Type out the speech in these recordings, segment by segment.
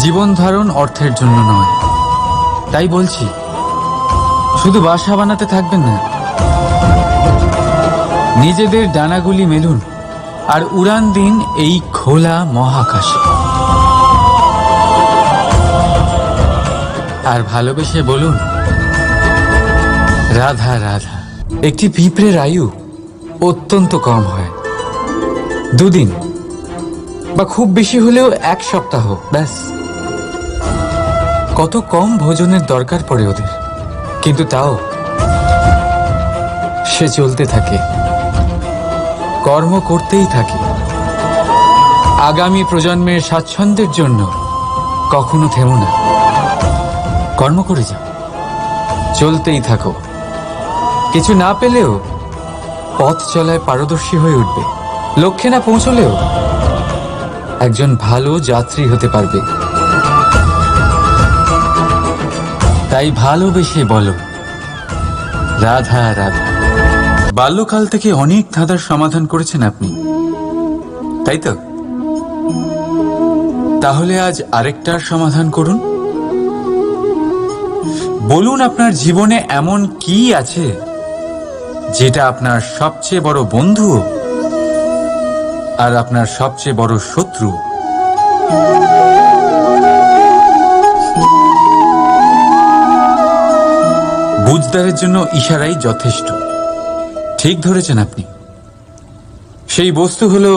জীবন ধারণ অর্থের জন্য নয়। তাই বলছি, শুধু বাসা বানাতে থাকবেন না, নিজেদের ডানাগুলি মেলুন আর উড়ান দিন এই খোলা মহাকাশে। আর ভালোবেসে বলুন, রাধা রাধা। একটি পিঁপড়ের আয়ু অত্যন্ত কম হয়, 2 দিন বা খুব বেশি হলেও 1 সপ্তাহ, ব্যাস। কত কম ভোজনের দরকার পড়ে ওদের, কিন্তু তাও সে চলতে থাকে, কর্ম করতেই থাকে। আগামী প্রজন্মের স্বাচ্ছন্দ্যের জন্য কখনো থেমো না, কর্ম করে যাও, চলতেই থাকো। কিছু না পেলেও পথ চলায় পারদর্শী হয়ে উঠবে, লক্ষ্যে না পৌঁছলেও একজন ভালো যাত্রী হতে পারবে। তাই ভালোবেসে বলো, রাধা রাধা। বাল্যকাল থেকে অনেক ধাঁধার সমাধান করেছেন আপনি, তাই তো? তাহলে আজ আরেকটার সমাধান করুন। বলুন, আপনার জীবনে এমন কি আছে যেটা আপনার সবচেয়ে বড় বন্ধু আর আপনার সবচেয়ে বড় শত্রু? বুঝদারের জন্য ইশারাই যথেষ্ট। ঠিক ধরেছেন আপনি। সেই বস্তু হলো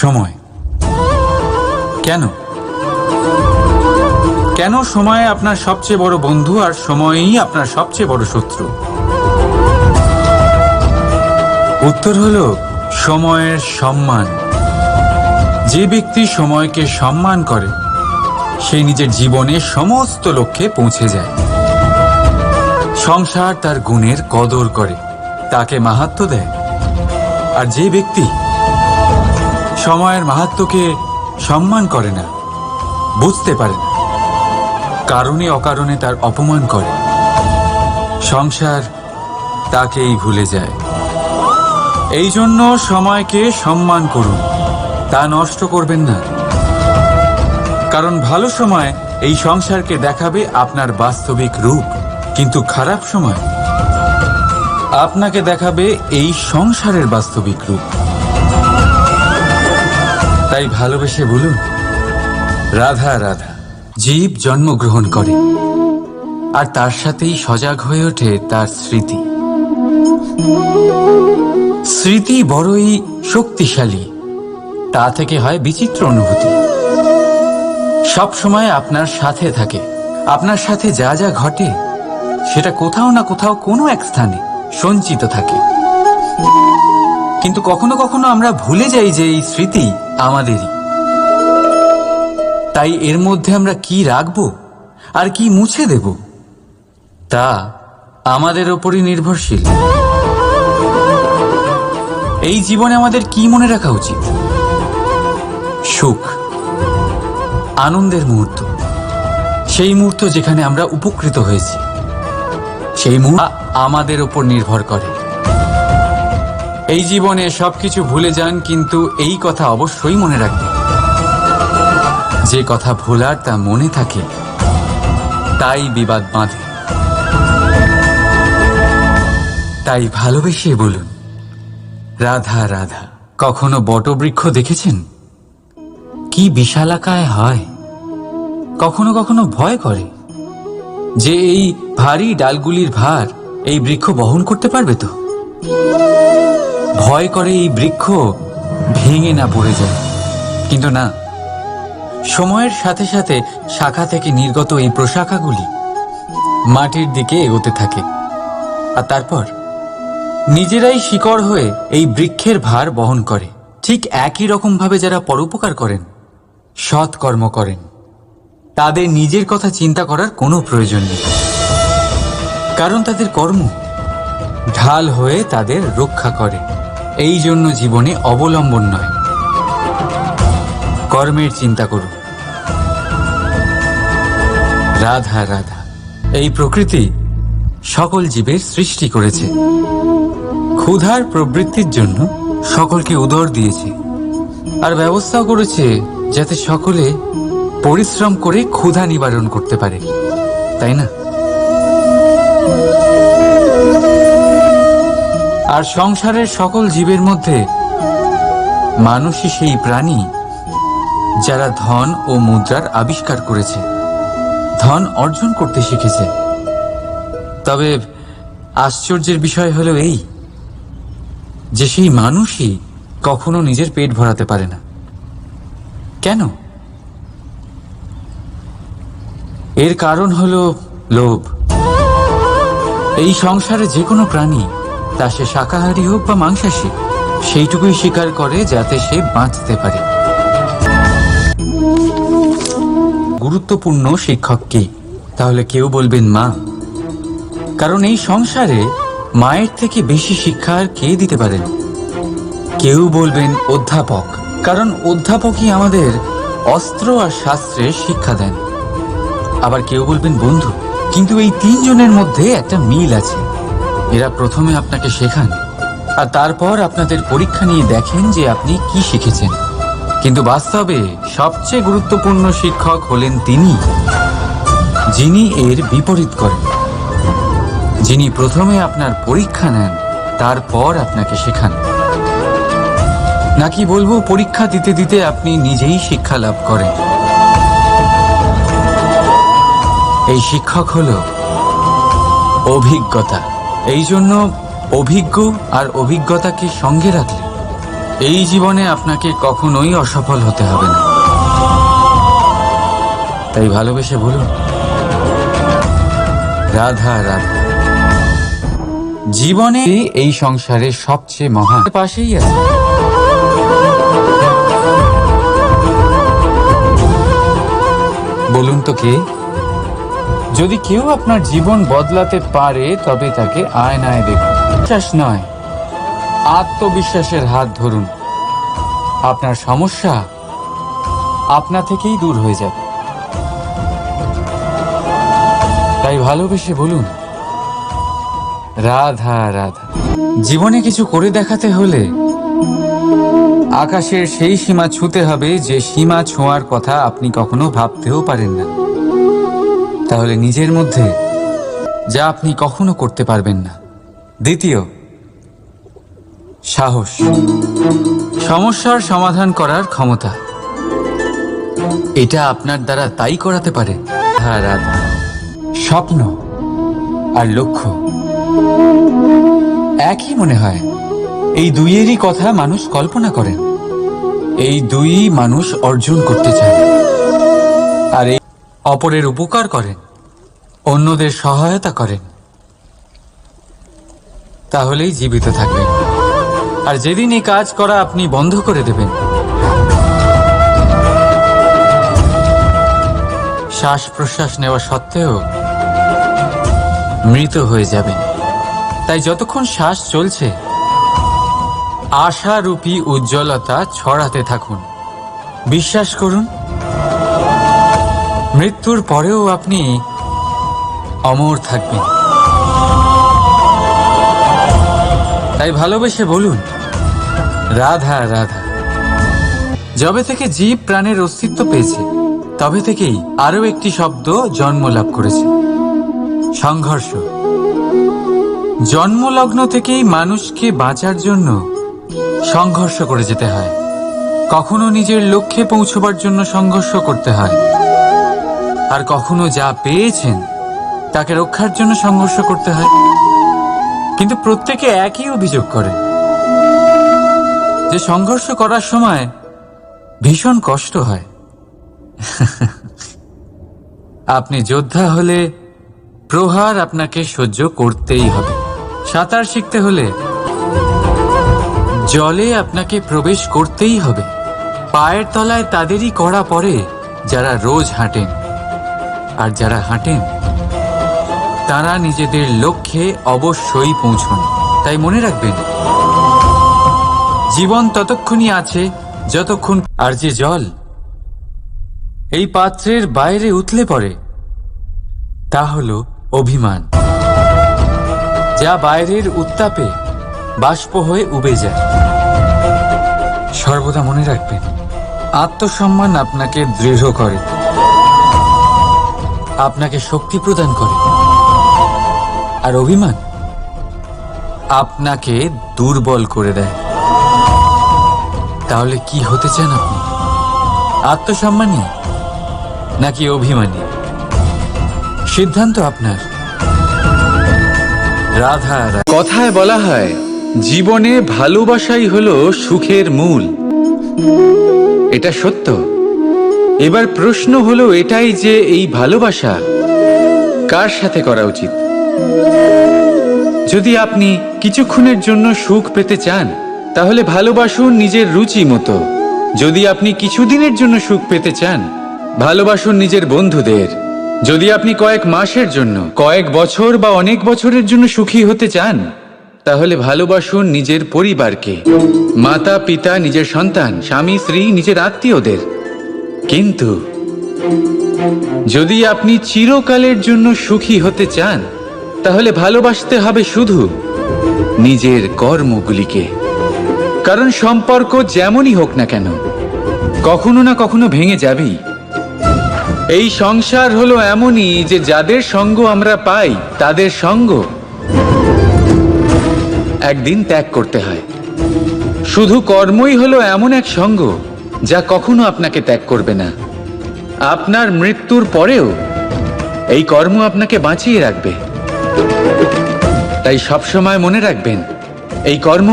সময়। কেন কেন সময় আপনার সবচেয়ে বড় বন্ধু আর সময়ই আপনার সবচেয়ে বড় শত্রু? উত্তর হলো সময়ের সম্মান। যে ব্যক্তি সময়কে সম্মান করে সে নিজের জীবনে সমস্ত লক্ষ্যে পৌঁছে যায়। সংসার তার গুণের কদর করে, তাকে মাহাত্ম্য দেয়। আর যে ব্যক্তি সময়ের মাহাত্ম্যকে সম্মান করে না, বুঝতে পারে না, কারণে অকারণে তার অপমান করে, সংসার তাকেই ভুলে যায়। এই জন্য সময়কে সম্মান করুন, তা নষ্ট করবেন না। কারণ ভালো সময় এই সংসারকে দেখাবে আপনার বাস্তবিক রূপ, কিন্তু খারাপ সময় আপনাকে দেখাবে এই সংসারের বাস্তবিক রূপ। তাই ভালোবেসে বলুন, রাধা রাধা। জীব জন্মগ্রহণ করে আর তার সাথেই সজাগ হয়ে ওঠে তার স্মৃতি। স্মৃতি বড়ই শক্তিশালী, তা থেকে হয় বিচিত্র অনুভূতি। সব সময় আপনার সাথে থাকে। আপনার সাথে যা যা ঘটে সেটা কোথাও না কোথাও কোনো এক স্থানে সঞ্চিত থাকে। কিন্তু কখনো কখনো আমরা ভুলে যাই যে এই স্মৃতি আমাদেরই। তাই এর মধ্যে আমরা কি রাখবো আর কি মুছে দেব তা আমাদের ওপরই নির্ভরশীল। এই জীবনে আমাদের কি মনে রাখা উচিত? সুখ, আনন্দের মুহূর্ত, সেই মুহূর্ত যেখানে আমরা উপকৃত হয়েছি, সেই মুহূর্ত আমাদের ওপর নির্ভর করে। এই জীবনে সবকিছু ভুলে যান, কিন্তু এই কথা অবশ্যই মনে রাখবেন, যে কথা ভোলার তা মনে থাকে তাই বিবাদ বাঁধে। তাই ভালোবেসে বলুন, রাধা রাধা। কখনো বটবৃক্ষ দেখেছেন? কি বিশালাকায় হয়। কখনো কখনো ভয় করে যে এই ভারী ডালগুলির ভার এই বৃক্ষ বহন করতে পারবে তো। ভয় করে এই বৃক্ষ ভেঙে না পড়ে যায়। কিন্তু না, সময়ের সাথে সাথে শাখা থেকে নির্গত এই প্রশাখাগুলি মাটির দিকে এগোতে থাকে, আর তারপর নিজেরাই শিকড় হয়ে এই বৃক্ষের ভার বহন করে। ঠিক একই রকম ভাবে যারা পরোপকার করেন, সৎ কর্ম করেন, তাদের নিজের কথা চিন্তা করার কোনো প্রয়োজন নেই, কারণ তাদের কর্ম ঢাল হয়ে তাদের রক্ষা করে। এই জন্য জীবনে অবলম্বন নয়, কর্মের চিন্তা করুন। রাধা রাধা। এই প্রকৃতি সকল জীবের সৃষ্টি করেছে, ক্ষুধার প্রবৃত্তির জন্য সকলকে উদর দিয়েছে, আর ব্যবস্থাও করেছে যাতে সকলে পরিশ্রম করে ক্ষুধা নিবারণ করতে পারে, তাই না? আর সংসারের সকল জীবের মধ্যে মানুষই সেই প্রাণী যারা ধন ও মুদ্রার আবিষ্কার করেছে, ধন অর্জন করতে শিখেছে। তবে আশ্চর্যের বিষয় হলো এই যে সেই মানুষই কখনো নিজের পেট ভরাতে পারে না। কেন? এর কারণ হলো লোভ। এই সংসারে যে কোনো প্রাণী, তা সে শাকাহারী হোক বা মাংসাশী, সেইটুকুই স্বীকার করে যাতে সে বাঁচতে পারে। গুরুত্বপূর্ণ শিক্ষক কে? তাহলে কেউ বলবেন মা, কারণ এই সংসারে মায়ের থেকে বেশি শিক্ষা আর কে দিতে পারেন। কেউ বলবেন অধ্যাপক, কারণ অধ্যাপকই আমাদের অস্ত্র আর শাস্ত্রের শিক্ষা দেন। আবার কেউ বলবেন বন্ধু, কিন্তু এই তিনজনের মধ্যে একটা মিল আছে। এরা প্রথমে আপনাকে শেখান আর তারপর আপনাদের পরীক্ষা নিয়ে দেখেন যে আপনি কি শিখেছেন। কিন্তু বাস্তবে সবচেয়ে গুরুত্বপূর্ণ শিক্ষক হলেন তিনি, যিনি এর বিপরীত করেন, যিনি প্রথমে আপনার পরীক্ষা নেন, তারপর আপনাকে শেখান। নাকি বলবো, পরীক্ষা দিতে দিতে আপনি নিজেই শিক্ষা লাভ করেন। এই শিক্ষক হলো অভিজ্ঞতা। এই জন্য অভিজ্ঞ আর অভিজ্ঞতাকে সঙ্গে রাখলে এই জীবনে আপনাকে কখনোই অসফল হতে হবে না। তাই ভালোবেসে বলুন, রাধা রাধা। জীবনে এই সংসারের সবচেয়ে মহান পাশেই আছে। বলুন তো কে? যদি কেউ আপনার জীবন বদলাতে পারে তবে তাকে আয়নায় দেখুন। বিশ্বাস নয়, আত্মবিশ্বাসের হাত ধরুন। আপনার সমস্যা আপনা থেকেই দূর হয়ে যাবে। তাই ভালোবেসে বলুন, রাধা রাধা। জীবনে কিছু করে দেখাতে হলে আকাশের সেই সীমা ছুঁতে হবে যে সীমা ছোঁয়ার কথা আপনি কখনো ভাবতেও পারেন না। তাহলে নিজের মধ্যে যা আপনি কখনো করতে পারবেন না। দ্বিতীয়, সাহস। সমস্যার সমাধান করার ক্ষমতা, এটা আপনার দ্বারা তাই করাতে পারে রাধা। স্বপ্ন আর লক্ষ্য একই মনে হয়। এই দুইয়েরই কথা মানুষ কল্পনা করেন, এই দুই মানুষ অর্জন করতে চান, আর এই অপরের উপকার করেন, অন্যদের সহায়তা করেন। তাহলেই জীবিত থাকবেন। আর যেদিন এই কাজ করা আপনি বন্ধ করে দেবেন, শ্বাস প্রশ্বাস নেওয়া সত্ত্বেও মৃত হয়ে যাবেন। তাই যতক্ষণ শ্বাস চলছে, আশারূপী উজ্জ্বলতা ছড়াতে থাকুন। বিশ্বাস করুন, মৃত্যুর পরেও আপনি অমর থাকবেন। তাই ভালোবেসে বলুন, রাধা রাধা। যবে থেকে জীব প্রাণের অস্তিত্ব পেয়েছে, তবে থেকেই আরো একটি শব্দ জন্ম লাভ করেছে, সংঘর্ষ। জন্মলগ্ন থেকেই মানুষকে বাঁচার জন্য সংঘর্ষ করে যেতে হয়। কখনো নিজের লক্ষ্যে পৌঁছবার জন্য সংঘর্ষ করতে হয়, আর কখনো যা পেয়েছেন তাকে রক্ষার জন্য সংঘর্ষ করতে হয়। কিন্তু প্রত্যেকে একই অভিযোগ করে যে সংঘর্ষ করার সময় ভীষণ কষ্ট হয়। আপনি যোদ্ধা হলে প্রহার আপনাকে সহ্য করতেই হবে। সাঁতার শিখতে হলে জলে আপনাকে প্রবেশ করতেই হবে। পায়ের তলায় তাদেরই কড়া পড়ে যারা রোজ হাঁটেন, আর যারা হাঁটেন তারা নিজেদের লক্ষ্যে অবশ্যই পৌঁছন। তাই মনে রাখবেন, জীবন ততক্ষণই আছে যতক্ষণ, আর যে জল এই পাত্রের বাইরে উতলে পড়ে তা হলো অভিমান, যা বাইরের উত্তাপে বাষ্প হয়ে উবে যায়। সর্বদা মনে রাখবেন, আত্মসম্মান আপনাকে দৃঢ় করে, আপনাকে শক্তি প্রদান করে, আর অভিমান আপনাকে দুর্বল করে দেয়। তাহলে কি হতে চান আপনি? আত্মসম্মানী নাকি অভিমানী? সিদ্ধান্ত আপনার। রাধা। কথায় বলা হয়, জীবনে ভালোবাসাই হলো সুখের মূল। এটা সত্য। এবার প্রশ্ন হলো এটাই যে এই ভালোবাসা কার সাথে করা উচিত। যদি আপনি কিছুক্ষণের জন্য সুখ পেতে চান, তাহলে ভালোবাসুন নিজের রুচি মতো। যদি আপনি কিছুদিনের জন্য সুখ পেতে চান, ভালোবাসুন নিজের বন্ধুদের। যদি আপনি কয়েক মাসের জন্য, কয়েক বছর বা অনেক বছরের জন্য সুখী হতে চান, তাহলে ভালোবাসুন নিজের পরিবারকে, মাতা পিতা, নিজের সন্তান, স্বামী স্ত্রী, নিজের আত্মীয়দের। কিন্তু যদি আপনি চিরকালের জন্য সুখী হতে চান, তাহলে ভালোবাসতে হবে শুধু নিজের কর্মগুলিকে। কারণ সম্পর্ক যেমনই হোক না কেন, কখনো না কখনো ভেঙে যাবেই। এই সংসার হলো এমনই যে যাদের সঙ্গ আমরা পাই, তাদের সঙ্গ একদিন ত্যাগ করতে হয়। শুধু কর্মই হলো এমন এক সঙ্গ যা কখনো আপনাকে ত্যাগ করবে না। আপনার মৃত্যুর পরেও এই কর্ম আপনাকে বাঁচিয়ে রাখবে। তাই সবসময় মনে রাখবেন, এই কর্ম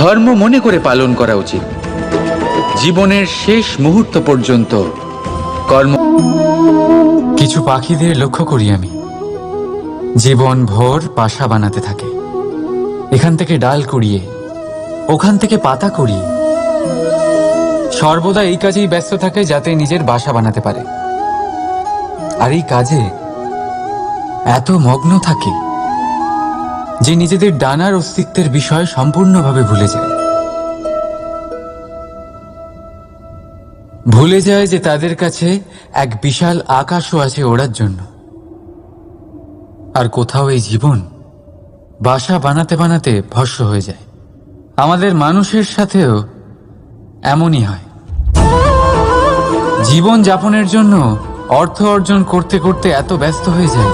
ধর্ম মনে করে পালন করা উচিত। জীবনের শেষ মুহূর্ত পর্যন্ত কর্ম। কিছু পাখিদের লক্ষ্য করি আমি, জীবন ভোর বাসা বানাতে থাকে। এখান থেকে ডাল কুড়িয়ে, ওখান থেকে পাতা কুড়িয়ে, সর্বদা এই কাজেই ব্যস্ত থাকে যাতে নিজের বাসা বানাতে পারে। আর এই কাজে এত মগ্ন থাকে যে নিজেদের ডানার অস্তিত্বের বিষয় সম্পূর্ণভাবে ভুলে যায়। ভুলে যায় যে তাদের কাছে এক বিশাল আকাশও আছে ওড়ার জন্য। আর কোথাও এই জীবন বাসা বানাতে বানাতে ভস্ম হয়ে যায়। আমাদের মানুষের সাথেও এমনই হয়। জীবন যাপনের জন্য অর্থ অর্জন করতে করতে এত ব্যস্ত হয়ে যায়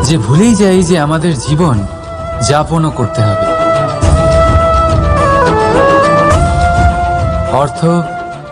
যে ভুলেই যাই যে আমাদের জীবন যাপনও করতে হবে। অর্থ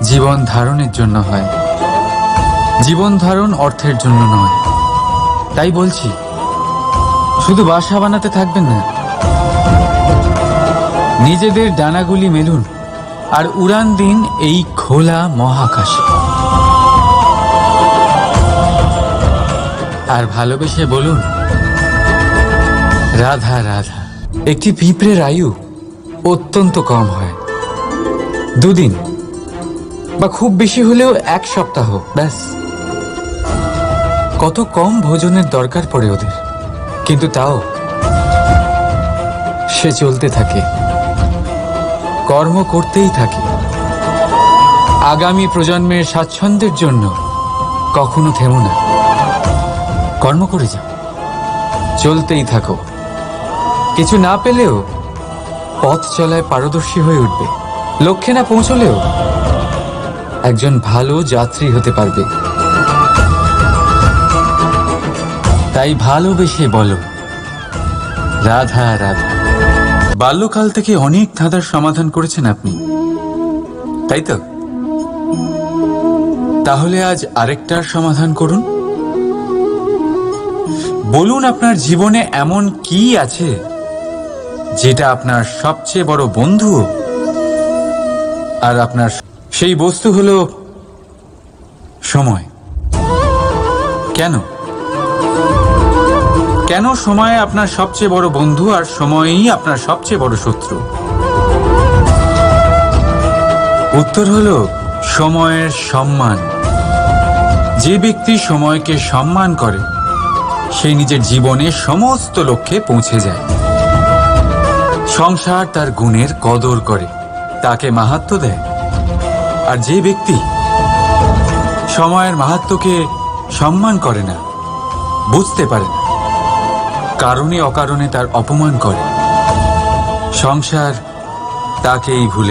জীবন ধারণের জন্য হয়, জীবন ধারণ অর্থের জন্য নয়। তাই বলছি, শুধু বাসা বানাতে থাকবেন না, নিজেদের ডানাগুলি মেলুন আর উড়ান দিন এই খোলা মহাকাশে। আর ভালোবেসে বলুন, রাধা রাধা। একটি পিঁপড়ের আয়ু অত্যন্ত কম হয়, 2 দিন বা খুব বেশি হলেও 1 সপ্তাহ, ব্যাস। কত কম ভোজনের দরকার পড়ে ওদের, কিন্তু তাও সে চলতে থাকে, কর্ম করতেই থাকে। আগামী প্রজন্মের স্বাচ্ছন্দ্যের জন্য কখনো থেমো না, কর্ম করে যাও, চলতেই থাকো। কিছু না পেলেও পথ চলায় পারদর্শী হয়ে উঠবে। লক্ষ্যে না পৌঁছলেও একজন ভালো যাত্রী হতে পারবে। তাই ভালোবেসে বলো, রাধা রাধা। বাল্যকাল থেকে অনেক ধাঁধার সমাধান করেছেন আপনি, তাই তো? তাহলে আজ আরেকটার সমাধান করুন। বলুন, আপনার জীবনে এমন কি আছে যেটা আপনার সবচেয়ে বড় বন্ধু, আর আপনার সেই বস্তু হলো সময়। কেন কেন সময় আপনার সবচেয়ে বড় বন্ধু আর সময়ই আপনার সবচেয়ে বড় শত্রু? উত্তর হলো সময়ের সম্মান। যে ব্যক্তি সময়কে সম্মান করে, সে নিজের জীবনে সমস্ত লক্ষ্যে পৌঁছে যায়। সংসার তার গুণের কদর করে, তাকে মাহাত্ম্য দেয়। আর যে ব্যক্তি সময়ের মাহাত্ম্যকে সম্মান করে না, বুঝতে পারে না, কারণে অকারণে তার অপমান করে, সংসার তাকেই ভুলে